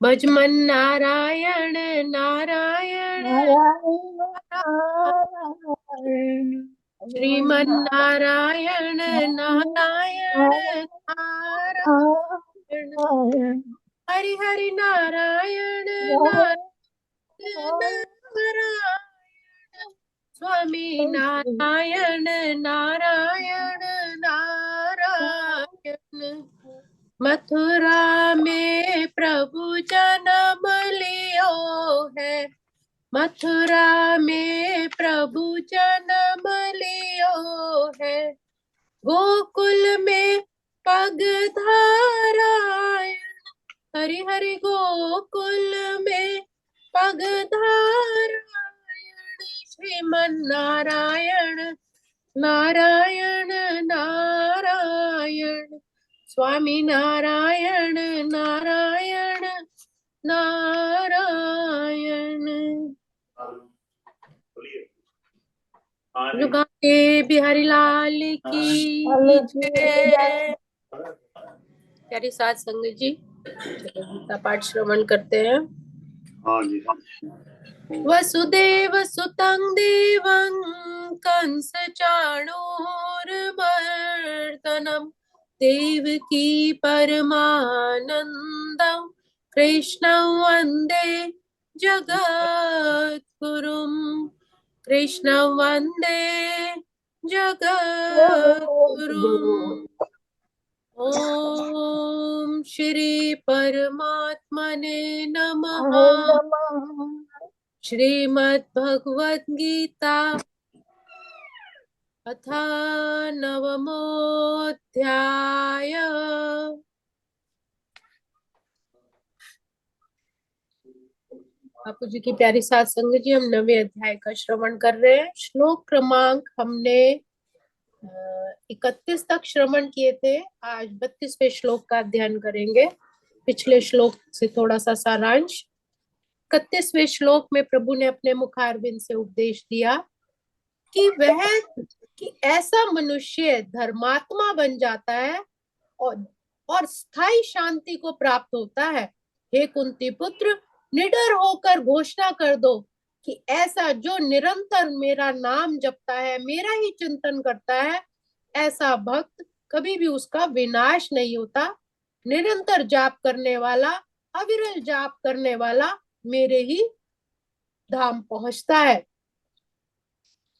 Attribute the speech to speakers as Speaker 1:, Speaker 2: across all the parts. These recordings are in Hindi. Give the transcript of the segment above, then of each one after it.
Speaker 1: भजमन नारायण नारायण
Speaker 2: नारायण नारायण
Speaker 1: श्रीमन नारायण नारायण नारायण हरि हरि नारायण नारायण नारायण स्वामी नारायण नारायण नारायण मथुरा में प्रभु जन्म लियो है। मथुरा में प्रभु जन्म लियो है। गोकुल में पग धारायण हरि हरि गोकुल में पग धारायण श्रीमन नारायण नारायण नारायण स्वामी नारायण नारायण नारायण। लुगाके बिहारी लाल की जय। प्यारी साथ संगत जी, चलो गीता पाठ श्रवण करते हैं।
Speaker 3: हाँ जी।
Speaker 1: वसुदेव सुतं देवं कंस चाणूरमर्दनं देवकी परमानन्दं कृष्णं वन्दे जगद्गुरुं। कृष्णं वन्दे जगद्गुरुम्। ओम श्री परमात्मने नमः। श्रीमद् भगवद गीता अथ नवमोऽध्याय। बापू जी की प्यारी सात संगत जी, हम 9वें अध्याय का श्रवण कर रहे हैं। श्लोक क्रमांक हमने 31 तक श्रवण किए थे। आज 32वें श्लोक का अध्ययन करेंगे। पिछले श्लोक से थोड़ा सा सारांश। 31वें श्लोक में प्रभु ने अपने मुखारविंद से उपदेश दिया कि ऐसा मनुष्य धर्मात्मा बन जाता है और स्थायी शांति को प्राप्त होता है। हे कुंती पुत्र, निडर होकर घोषणा कर दो कि ऐसा जो निरंतर मेरा नाम जपता है, मेरा ही चिंतन करता है, ऐसा भक्त कभी भी उसका विनाश नहीं होता। निरंतर जाप करने वाला, अविरल जाप करने वाला मेरे ही धाम पहुंचता है,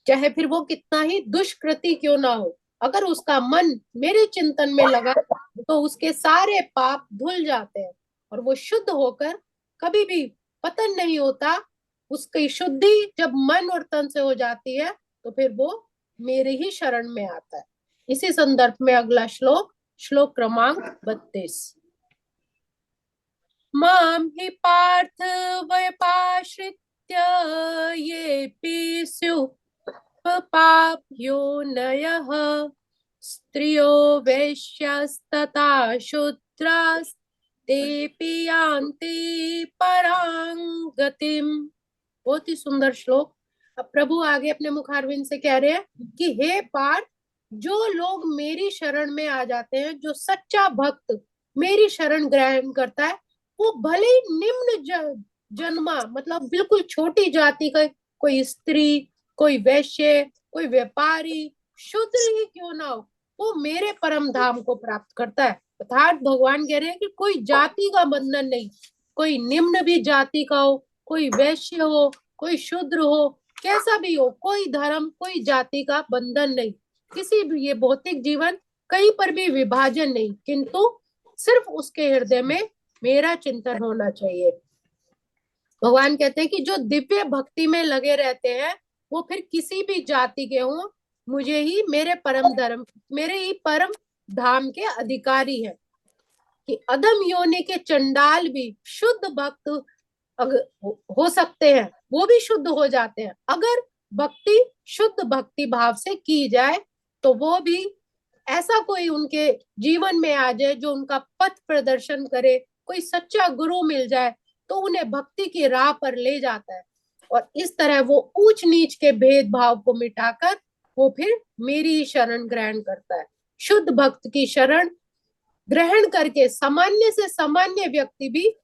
Speaker 1: चाहे फिर वो कितना ही दुष्कृति क्यों ना हो। अगर उसका मन मेरे चिंतन में लगा तो उसके सारे पाप धुल जाते हैं और वो शुद्ध होकर कभी भी पतन नहीं होता। उसकी शुद्धि जब मन और तन से हो जाती है तो फिर वो मेरे ही शरण में आता है। इसी संदर्भ में अगला श्लोक, श्लोक क्रमांक 32। माम हि पार्थ व्यपाश्रित्य ये स्युः पापयोनयः स्त्रियो वैश्यस्तथा शूद्रास्तेऽपि यान्ति परां गतिम्। बहुत ही सुंदर श्लोक। अब प्रभु आगे अपने मुखारविंद से कह रहे हैं कि हे पार्थ, जो लोग मेरी शरण में आ जाते हैं, जो सच्चा भक्त मेरी शरण ग्रहण करता है, वो भले ही निम्न जन्मा मतलब बिल्कुल छोटी जाति का कोई स्त्री, कोई वैश्य, कोई व्यापारी, शूद्र ही क्यों ना हो, वो मेरे परम धाम को प्राप्त करता है। अर्थात भगवान कह रहे हैं कि कोई जाति का बंधन नहीं, कोई निम्न भी जाति का हो, कोई वैश्य हो, कोई शूद्र हो, कैसा भी हो, कोई धर्म, कोई जाति का बंधन नहीं, किसी भी ये भौतिक जीवन कहीं पर भी विभाजन नहीं, किंतु सिर्फ उसके हृदय में मेरा चिंतन होना चाहिए। भगवान कहते हैं कि जो दिव्य भक्ति में लगे रहते हैं वो फिर किसी भी जाति के हों, मुझे ही मेरे परम धर्म, मेरे ही परम धाम के अधिकारी हैं। कि अधम योनि के चंडाल भी शुद्ध भक्त हो सकते हैं, वो भी शुद्ध हो जाते हैं अगर भक्ति शुद्ध भक्ति भाव से की जाए। तो वो भी ऐसा कोई उनके जीवन में आ जाए जो उनका पथ प्रदर्शन करे, कोई सच्चा गुरु मिल जाए तो उन्हें भक्ति की राह पर ले जाता है और इस तरह वो ऊंच नीच के भेदभाव को मिटाकर वो फिर मेरी शरण ग्रहण करता है। शुद्ध भक्त की शरण ग्रहण करके सामान्य से सामान्य व्यक्ति भी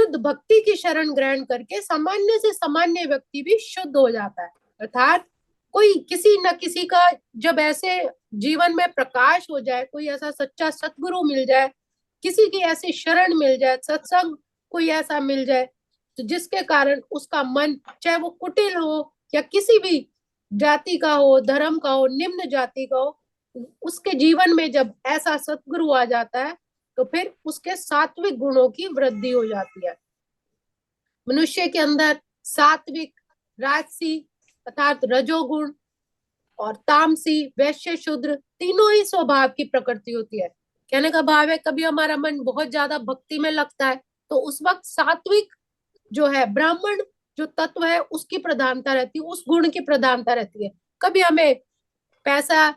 Speaker 1: शुद्ध भक्ति की शरण ग्रहण करके सामान्य से सामान्य व्यक्ति भी शुद्ध हो जाता है। अर्थात कोई किसी न किसी का जब ऐसे जीवन में प्रकाश हो जाए, कोई ऐसा सच्चा सतगुरु मिल जाए, किसी की ऐसी शरण मिल जाए, सत्संग कोई ऐसा मिल जाए, तो जिसके कारण उसका मन, चाहे वो कुटिल हो या किसी भी जाति का हो, धर्म का हो, निम्न जाति का हो, उसके जीवन में जब ऐसा सतगुरु आ जाता है तो फिर उसके सात्विक गुणों की वृद्धि हो जाती है। मनुष्य के अंदर सात्विक, राजसी अर्थात रजोगुण और तामसी, वैश्य, शूद्र तीनों ही स्वभाव की प्रकृति होती है। कहने का भाव है कभी हमारा मन बहुत ज्यादा भक्ति में लगता है तो उस वक्त सात्विक जो है, ब्राह्मण जो तत्व है, उसकी प्रधानता रहती है, उस गुण की प्रधानता रहती है। कभी हमें पैसा,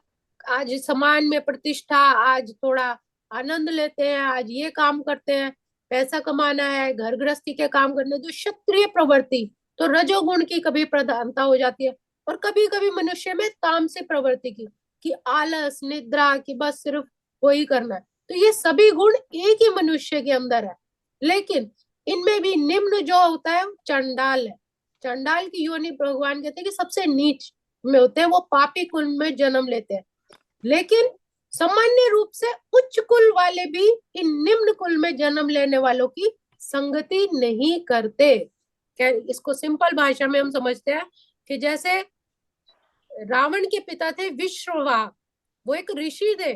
Speaker 1: आज समाज में प्रतिष्ठा, आज थोड़ा आनंद लेते हैं, आज ये काम करते हैं, पैसा कमाना है, घर गृहस्थी के काम करने, जो क्षत्रिय प्रवृत्ति, तो रजोगुण की कभी प्रधानता हो जाती है। और कभी कभी मनुष्य में तामसिक प्रवृत्ति की, कि आलस, निद्रा, की बस सिर्फ वही करना है। तो ये सभी गुण एक ही मनुष्य के अंदर है, लेकिन इनमें भी निम्न जो होता है वो चंडाल है। चंडाल की योनि भगवान कहते हैं कि सबसे नीच में होते हैं, वो पापी कुल में जन्म लेते हैं। लेकिन सामान्य रूप से उच्च कुल वाले भी इन निम्न कुल में जन्म लेने वालों की संगति नहीं करते। क्या इसको सिंपल भाषा में हम समझते हैं कि जैसे रावण के पिता थे विश्रवा, वो एक ऋषि थे।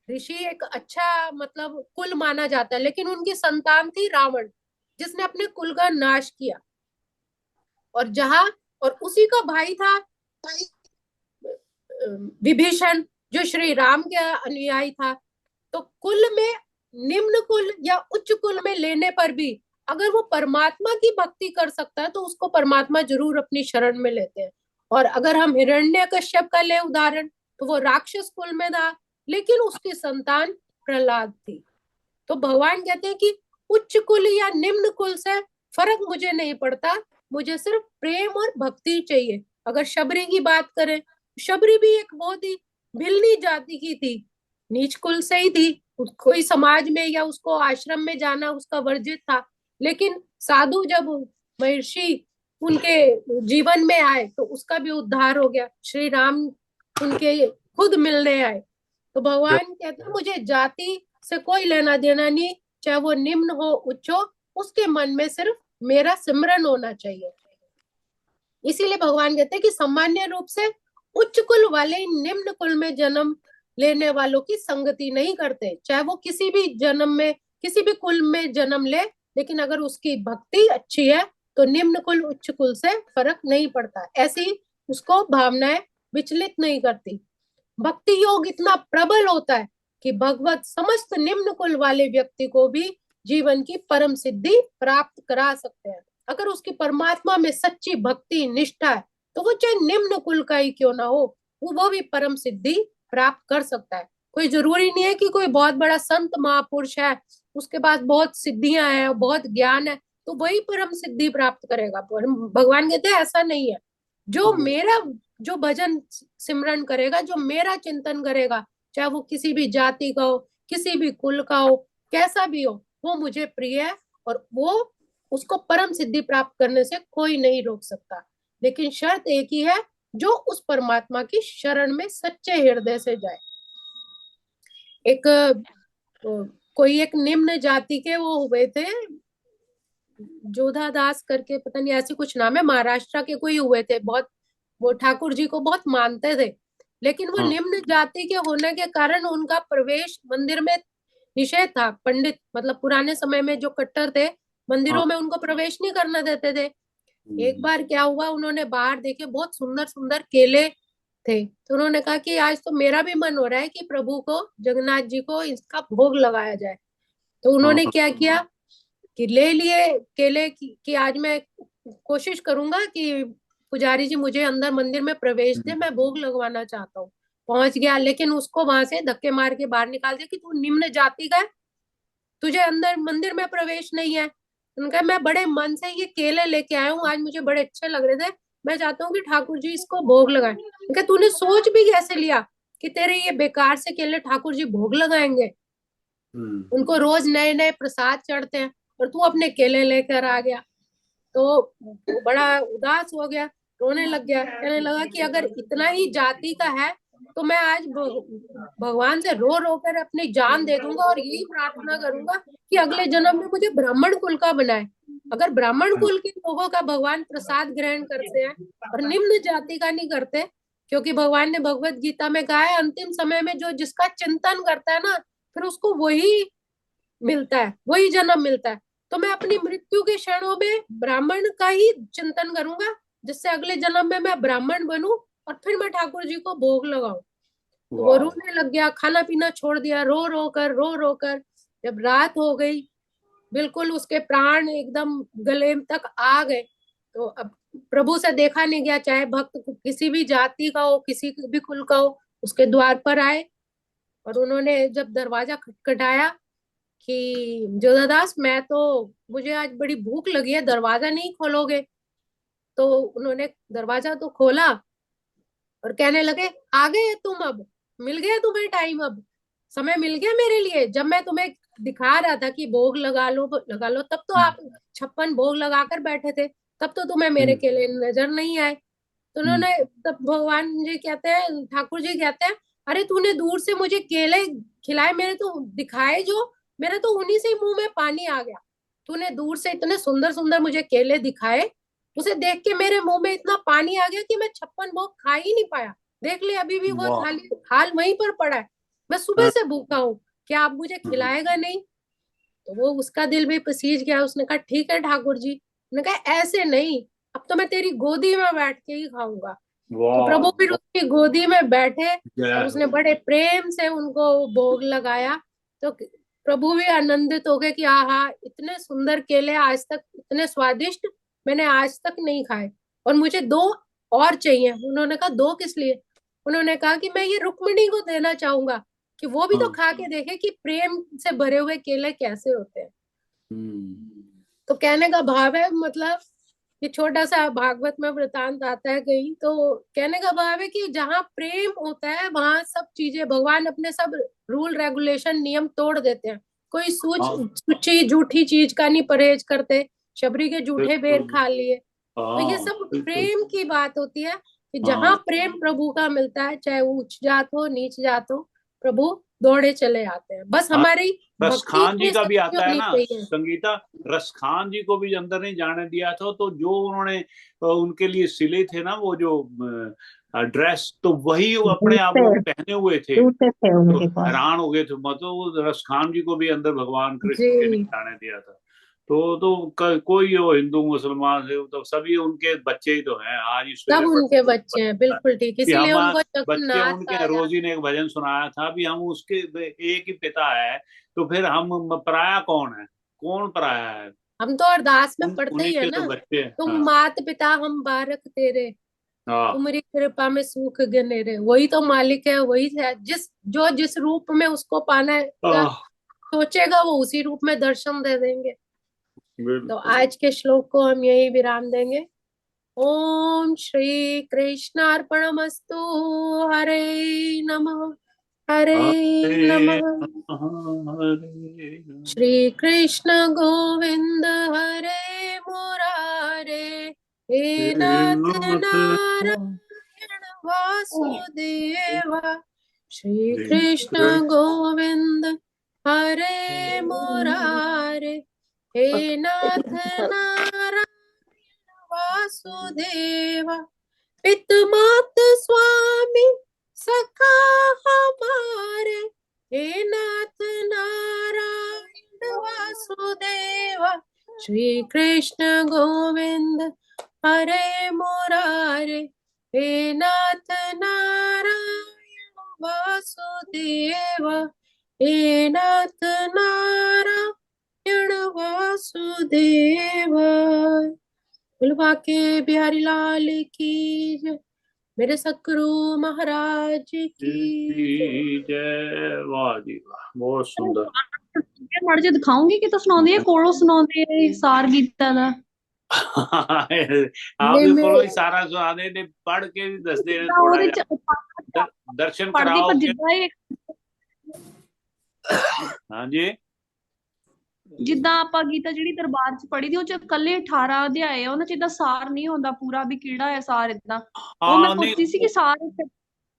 Speaker 1: ऋषि एक अच्छा मतलब कुल माना जाता है, लेकिन उनकी संतान थी रावण, जिसने अपने कुल का नाश किया। और जहां, और उसी का भाई था विभीषण, जो श्री राम के अनुयायी था। तो कुल में, निम्न कुल या उच्च कुल में लेने पर भी अगर वो परमात्मा की भक्ति कर सकता है तो उसको परमात्मा जरूर अपनी शरण में लेते हैं। और अगर हम हिरण्यकश्यप का ले उदाहरण, तो वो राक्षस कुल में था, लेकिन उसकी संतान प्रहलाद थी। तो भगवान कहते हैं कि उच्च कुल या निम्न कुल से फर्क मुझे नहीं पड़ता, मुझे सिर्फ प्रेम और भक्ति चाहिए। अगर शबरी की बात करें, शबरी भी एक बहुत ही भिल्ली जाति की थी, नीच कुल से ही थी, कोई समाज में या उसको आश्रम में जाना उसका वर्जित था। लेकिन साधु जब महर्षि उनके जीवन में आए तो उसका भी उद्धार हो गया, श्री राम उनके खुद मिलने आए। तो भगवान कहते हैं मुझे जाति से कोई लेना देना नहीं, चाहे वो निम्न हो उच्च हो, उसके मन में सिर्फ मेरा सिमरन होना चाहिए। इसीलिए भगवान कहते हैं कि सामान्य रूप से उच्च कुल वाले निम्न कुल में जन्म लेने वालों की संगति नहीं करते, चाहे वो किसी भी जन्म में, किसी भी कुल में जन्म ले, लेकिन अगर उसकी भक्ति अच्छी है तो निम्न कुल उच्च कुल से फर्क नहीं पड़ता, ऐसी उसको भावनाएं विचलित नहीं करती। भक्ति योग इतना प्रबल होता है कि भगवत समस्त निम्न कुल वाले व्यक्ति को भी जीवन की परम सिद्धि प्राप्त करा सकते हैं। अगर उसकी परमात्मा में सच्ची भक्ति निष्ठा है तो वो चाहे निम्न कुल का ही क्यों ना हो, वो भी परम सिद्धि प्राप्त कर सकता है। कोई जरूरी नहीं है कि कोई बहुत बड़ा संत महापुरुष है, उसके पास बहुत सिद्धियां हैं, बहुत ज्ञान है, तो वही परम सिद्धि प्राप्त करेगा। भगवान कहते हैं ऐसा नहीं है। जो मेरा, जो भजन सिमरन करेगा, जो मेरा चिंतन करेगा, चाहे वो किसी भी जाति का हो, किसी भी कुल का हो, कैसा भी हो, वो मुझे प्रिय है और वो, उसको परम सिद्धि प्राप्त करने से कोई नहीं रोक सकता। लेकिन शर्त एक ही है, जो उस परमात्मा की शरण में सच्चे हृदय से जाए। एक कोई एक निम्न जाति के वो हुए थे, जोधा दास करके, पता नहीं ऐसे कुछ नाम है, महाराष्ट्र के कोई हुए थे, बहुत वो ठाकुर जी को बहुत मानते थे, लेकिन वो निम्न जाति के होने के कारण उनका प्रवेश मंदिर में निषेध था। पंडित मतलब पुराने समय में जो कट्टर थे, मंदिरों में उनको प्रवेश नहीं करने देते थे। एक बार क्या हुआ, उन्होंने बाहर देखे बहुत सुंदर सुंदर केले थे, तो उन्होंने कहा कि आज तो मेरा भी मन हो रहा है कि प्रभु को, जगन्नाथ जी को इसका भोग लगाया जाए। तो उन्होंने क्या किया कि ले लिए केले कि आज मैं कोशिश करूंगा कि पुजारी जी मुझे अंदर मंदिर में प्रवेश दे, मैं भोग लगवाना चाहता हूँ। पहुंच गया, लेकिन उसको वहां से धक्के मार के बाहर निकाल दिया कि तू निम्न जाति का है, तुझे अंदर मंदिर में प्रवेश नहीं है। उनका मैं बड़े मन से ये केले लेके आया हूँ, आज मुझे बड़े अच्छे लग रहे थे, मैं चाहता हूँ कि ठाकुर जी इसको भोग लगाए। उनका तूने सोच भी कैसे लिया कि तेरे ये बेकार से केले ठाकुर जी भोग लगाएंगे? उनको रोज नए नए प्रसाद चढ़ते हैं और तू अपने केले लेकर आ गया। तो वो बड़ा उदास हो गया, रोने लग गया, कहने लगा कि अगर इतना ही जाति का है तो मैं आज भगवान से रो रो कर अपनी जान दे दूंगा और यही प्रार्थना करूंगा कि अगले जन्म में मुझे ब्राह्मण कुल का बनाए। अगर ब्राह्मण कुल के लोगों का भगवान प्रसाद ग्रहण करते हैं और निम्न जाति का नहीं करते, क्योंकि भगवान ने भगवत गीता में कहा है अंतिम समय में जो जिसका चिंतन करता है ना, फिर उसको वही मिलता है, वही जन्म मिलता है। तो मैं अपनी मृत्यु के क्षणों में ब्राह्मण का ही चिंतन करूंगा, जिससे अगले जन्म में मैं ब्राह्मण बनूं और फिर मैं ठाकुर जी को भोग लगाऊं। तो वो रोने लग गया, खाना पीना छोड़ दिया, रो रो कर जब रात हो गई, बिल्कुल उसके प्राण एकदम गले तक आ गए। तो अब प्रभु से देखा नहीं गया, चाहे भक्त किसी भी जाति का हो, किसी भी कुल का हो, उसके द्वार पर आए और उन्होंने जब दरवाजा खटखटाया कि जोधादास मैं तो, मुझे आज बड़ी भूख लगी है, दरवाजा नहीं खोलोगे? तो उन्होंने दरवाजा तो खोला और कहने लगे आ गए तुम, अब मिल गया तुम्हें टाइम, अब समय मिल गया मेरे लिए। जब मैं तुम्हें दिखा रहा था कि भोग लगा लो, तब तो आप 56 भोग लगा कर बैठे थे, तब तो तुम्हें मेरे केले नजर नहीं आए। तो उन्होंने, तब भगवान जी कहते हैं, ठाकुर जी कहते हैं, अरे तूने दूर से मुझे केले खिलाए, मेरे तो दिखाए जो, मेरे तो उन्हीं से मुंह में पानी आ गया। तूने दूर से इतने सुंदर सुंदर मुझे केले दिखाए, उसे देख के मेरे मुंह में इतना पानी आ गया कि मैं 56 भोग खा ही नहीं पाया। देख ले अभी भी वो थाली थाल वहीं पर पड़ा है, मैं सुबह से भूखा हूँ, क्या आप मुझे खिलाएगा नहीं? तो वो उसका दिल भी पसीज गया, उसने कहा ठीक है ठाकुर जी। उसने कहा ऐसे नहीं, अब तो मैं तेरी गोदी में बैठ के ही खाऊंगा। तो प्रभु फिर उसकी गोदी में बैठे और उसने बड़े प्रेम से उनको भोग लगाया। तो प्रभु भी आनंदित हो गए कि आहा, इतने सुंदर केले आज तक, इतने स्वादिष्ट मैंने आज तक नहीं खाए, और मुझे दो और चाहिए। उन्होंने कहा दो किस लिए? उन्होंने कहा कि मैं ये रुक्मिणी को देना चाहूंगा कि वो भी तो खा के देखे कि प्रेम से भरे हुए केले कैसे होते हैं। तो कहने का भाव है, मतलब ये छोटा सा भागवत में वृतांत आता है कहीं, तो कहने का भाव है कि जहाँ प्रेम होता है वहां सब चीजें, भगवान अपने सब रूल रेगुलेशन नियम तोड़ देते हैं। कोई सूची झूठी चीज का नहीं परहेज करते, शबरी के झूठे बेर खा लिए। तो ये सब प्रेम की बात होती है कि जहाँ प्रेम प्रभु का मिलता है, चाहे वो उच्च जात हो नीच जात हो, प्रभु दौड़े चले आते हैं। बस हमारी
Speaker 2: रसखान जी का भी आता है ना
Speaker 1: चाहिए।
Speaker 2: संगीता, रसखान जी को भी अंदर नहीं जाने दिया था, तो जो उन्होंने उनके लिए सिले थे ना वो जो ड्रेस, तो वही वो अपने आप वो पहने हुए थे, तो हैरान हो गए थे। मतलब रसखान जी को भी अंदर भगवान कृष्ण के नहीं जाने दिया था। कोई हो हिंदू मुसलमान से, तो सभी उनके बच्चे ही तो हैं आज इस
Speaker 1: सब उनके बच्चे हैं, बिल्कुल ठीक, इसीलिए उनको
Speaker 2: बच्चे उनके। रोजी ने एक भजन सुनाया था भी, हम उसके एक ही पिता है, तो फिर हम पराया कौन है, कौन पराया है?
Speaker 1: हम तो अरदास में पढ़ते ही है ना,
Speaker 2: तो बच्चे
Speaker 1: तुम मात पिता हम बारक तेरे, तुम्हारी कृपा में सूख गनेरे। वही तो मालिक है, वही है, जिस रूप में उसको पाना है सोचेगा, वो उसी रूप में दर्शन दे देंगे। तो आज के श्लोक को हम यही विराम देंगे। ओम श्री कृष्णार्पणमस्तु। हरे नमः, हरे नमः। श्री कृष्ण गोविंद हरे मुरारे, हे नाथ नारायण वासुदेव। श्री कृष्ण गोविंद हरे मुरारे, हे नाथ नारायण वासुदेव। पित मात स्वामी सखा हमारे, हे नाथ नारायण वासुदेव। श्री कृष्ण गोविंद हरे मुरारे, हे नाथ नारायण वासुदेव, हे नाथ नारायण वासुदेव। बुलवा के बिहारी लाल की जय, मेरे सतगुरु महाराज की
Speaker 2: जय। वाह जी वाह, बहुत सुंदर।
Speaker 3: मर्जी दिखाऊंगी कि तो सुनाਉਂਦੀ है कोड़ो सुनाਉਂਦੀ है सार गीता दा।
Speaker 2: आप भी कोई सारा सुना दे, पढ़ के भी दस दे थोड़ा, दर्शन कराओ। हाँ जी,
Speaker 3: ਜਿੱਦਾਂ ਆਪਾਂ ਗੀਤਾ ਜਿਹੜੀ ਦਰਬਾਰ ਚ ਪੜ੍ਹੀ ਦੀ ਉਹ ਚ ਇਕੱਲੇ 18 ਅਧਿਆਏ ਆ, ਉਹਨਾਂ ਚ ਏਦਾਂ ਸਾਰ ਨਹੀਂ ਹੁੰਦਾ ਪੂਰਾ ਵੀ ਕਿਹੜਾ ਹੈ ਸਾਰ ਏਦਾਂ। ਉਹ ਮੈਂ
Speaker 2: ਹਾਂ ਨਹੀਂ,
Speaker 3: ਪੁੱਛਦੀ ਸੀ ਕਿ ਸਾਰ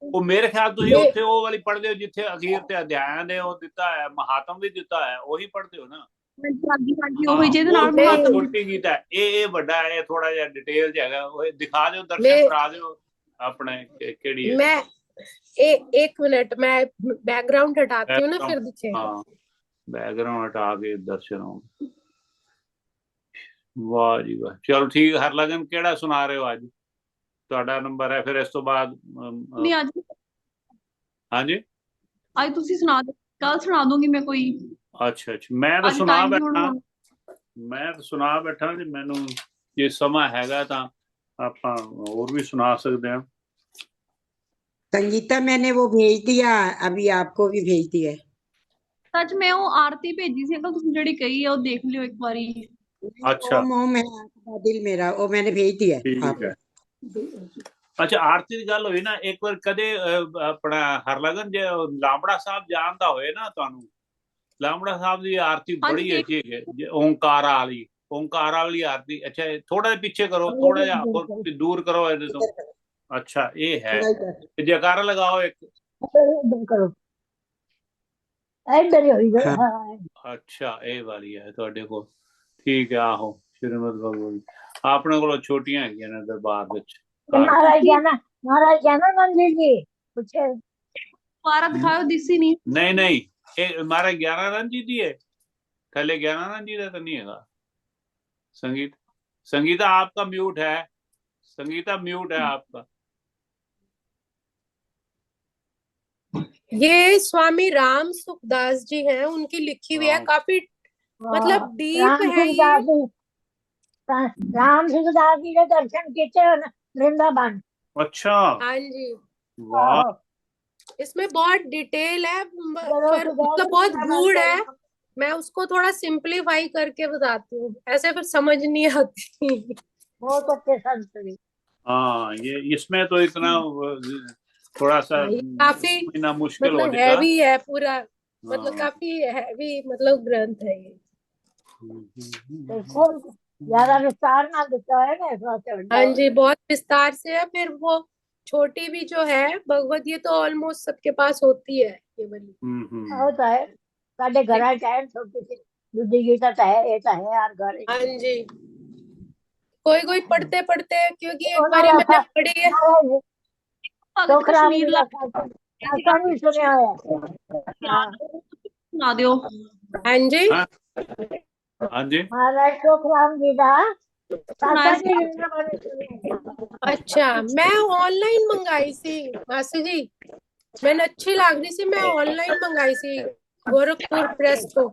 Speaker 2: ਉਹ ਮੇਰੇ ਖਿਆਲ ਤੁਸੀਂ ਉੱਥੇ ਉਹ ਵਾਲੀ ਪੜ੍ਹਦੇ ਹੋ ਜਿੱਥੇ ਅਖੀਰ ਤੇ ਅਧਿਆਇਆਂ ਦੇ ਉਹ ਦਿੱਤਾ ਹੈ, ਮਹਾਤਮ ਵੀ ਦਿੱਤਾ ਹੈ, ਉਹੀ ਪੜ੍ਹਦੇ ਹੋ ਨਾ?
Speaker 3: ਹਾਂਜੀ ਹਾਂਜੀ
Speaker 2: ਹਾਂ,
Speaker 3: ਉਹੀ ਜਿਹਦੇ
Speaker 2: ਉਹ
Speaker 3: ਨਾਲ
Speaker 2: ਥੋੜਾ
Speaker 3: ਮਹਾਤਮ
Speaker 2: ਛੋਟੀ ਗੀਤਾ ਹੈ, ਇਹ ਵੱਡਾ ਹੈ, ਥੋੜਾ ਜਿਹਾ ਡਿਟੇਲ ਚ ਹੈਗਾ। ਉਹ ਦਿਖਾ ਦਿਓ, ਦਰਸ਼ਨ ਕਰਾ ਦਿਓ ਆਪਣੇ ਕਿਹੜੀ है।
Speaker 1: मैं एक मिनट, मैं बैकग्राउंड हटाती हूँ ना, फिर दिखे।
Speaker 2: हाँ, बैकग्राउंड हटा के दर्शन होंगे। वाह जी वाह, चलो ठीक। हरलगन केड़ा सुना रहे हो आज? ਤੁਹਾਡਾ ਨੰਬਰ ਹੈ, ਫਿਰ ਇਸ ਤੋਂ ਬਾਅਦ
Speaker 3: ਨਹੀਂ ਅੱਜ
Speaker 2: हाँ जी
Speaker 3: ਅੱਜ ਤੁਸੀਂ ਸੁਣਾ ਦਿਓ, ਕੱਲ ਸੁਣਾ ਦੂੰਗੀ ਮੈਂ ਕੋਈ।
Speaker 2: अच्छा अच्छा, मैं तो
Speaker 3: ਅੱਜ
Speaker 2: ਸੁਣਾ
Speaker 3: ਟਾਈਮ
Speaker 2: ਬੈਠਾ, ਮੈਂ ਤਾਂ ਸੁਣਾ ਬੈਠਾ ਜੀ। ਮੈਨੂੰ ਜੇ ਸਮਾਂ ਹੈਗਾ ਤਾਂ ਆਪਾਂ ਹੋਰ ਵੀ ਸੁਣਾ ਸਕਦੇ ਹਾਂ।
Speaker 4: संगीता मैंने वो भेज दिया, अभी आपको भी भेज दिया है।
Speaker 3: ਸੱਚ ਮੈਂ ਉਹ ਆਰਤੀ ਭੇਜੀ ਸੀ ਅੰਕਲ, ਤੁਸੀਂ ਜਿਹੜੀ ਕਹੀ ਆ ਉਹ ਦੇਖ ਲਿਓ ਇੱਕ ਵਾਰੀ।
Speaker 2: अच्छा
Speaker 4: ओम ओम है आपका दिल मेरा, वो मैंने भेज दिया है
Speaker 2: ठीक
Speaker 4: आपको।
Speaker 2: है। ਅੱਛਾ, ਆਰਤੀ ਦੀ ਗੱਲ ਹੋਈ ਨਾ ਇੱਕ ਵਾਰ, ਕਦੇ ਆਪਣਾ ਹਰਲਗਨ ਜੇ ਲਾਂਬੜਾ ਸਾਹਿਬ ਜਾਣਦਾ ਹੋਏ ਨਾ ਤੁਹਾਨੂੰ, ਲਾਂਬੜਾ ਸਾਹਿਬ ਦੀ ਆਰਤੀ ਬੜੀ ਅੱਛੀ ਹੈ, ਓਂਕਾਰ ਵਾਲੀ ਆਰਤੀ। ਅੱਛਾ, ਥੋੜਾ ਜਿਹਾ ਪਿੱਛੇ ਕਰੋ, ਥੋੜਾ ਜਿਹਾ ਦੂਰ ਕਰੋ ਇਹਦੇ ਤੋਂ। अच्छा, ये है, जयकारा लगाओ एक। अच्छा, ये वाली है ਤੁਹਾਡੇ ਕੋਲ, ठीक है। आहो, श्रीमद भगवत ਆਪਣੇ ਕੋਲ ਛੋਟੀਆਂ ਹੈਗੀਆਂ ਨੇ ਦਰਬਾਰ ਵਿੱਚ।
Speaker 5: महाराज ज्ञानानंद जी कुछ
Speaker 3: ਦੁਬਾਰਾ ਦਿਖਾਓ, ਦਿਸੀ ਨਹੀਂ।
Speaker 2: नहीं नहीं, ये हमारा ज्ञानानंद जी दी है, थले ज्ञानानंद जी का तो नहीं है। संगीता आपका म्यूट है, संगीता म्यूट है आपका।
Speaker 1: ये स्वामी राम सुखदास जी हैं, उनकी लिखी हुई है, काफी मतलब डीप है ये।
Speaker 5: राम सिंहदास जी ने दर्शन किए वृंदावन।
Speaker 2: अच्छा,
Speaker 1: हाँ जी,
Speaker 2: वाह,
Speaker 1: इसमें बहुत डिटेल है, मतलब बहुत गूढ़ है। मैं उसको थोड़ा सिंपलीफाई करके बताती हूँ, ऐसे फिर समझ नहीं आती।
Speaker 5: बहुत अच्छे संत।
Speaker 2: हाँ, ये इसमें तो इतना थोड़ा सा
Speaker 1: काफी
Speaker 2: ना मुश्किल हो
Speaker 1: मतलब
Speaker 2: जाएगा।
Speaker 1: हैवी है पूरा, मतलब काफी हैवी मतलब ग्रंथ है ये।
Speaker 5: ज्यादा विस्तार ना दिखता है ना।
Speaker 1: हाँ जी, बहुत विस्तार से है। फिर वो छोटी भी जो है भगवत, ये तो ऑलमोस्ट सबके पास होती है ये वाली।
Speaker 5: होता है साढ़े घर चाहे छोटी सी दूसरी गीता तो है, ये तो है यार घर।
Speaker 1: हाँ जी, कोई कोई पढ़ते पढ़ते, क्योंकि एक बार मैंने पढ़ी है।
Speaker 3: ਭਗਤ ਕਸ਼ਮੀਰ ਲਾ
Speaker 5: सुना है।
Speaker 3: ਸੁਣਾ ਦਿਓ।
Speaker 1: हाँ जी,
Speaker 2: हाँ जी,
Speaker 5: महाराज सुखराम जी का
Speaker 1: अच्छा, मैं ऑनलाइन मंगाई सी मासी जी, मैंने अच्छी लग रही सी, मैं ऑनलाइन मंगाई सी गोरखपुर प्रेस को।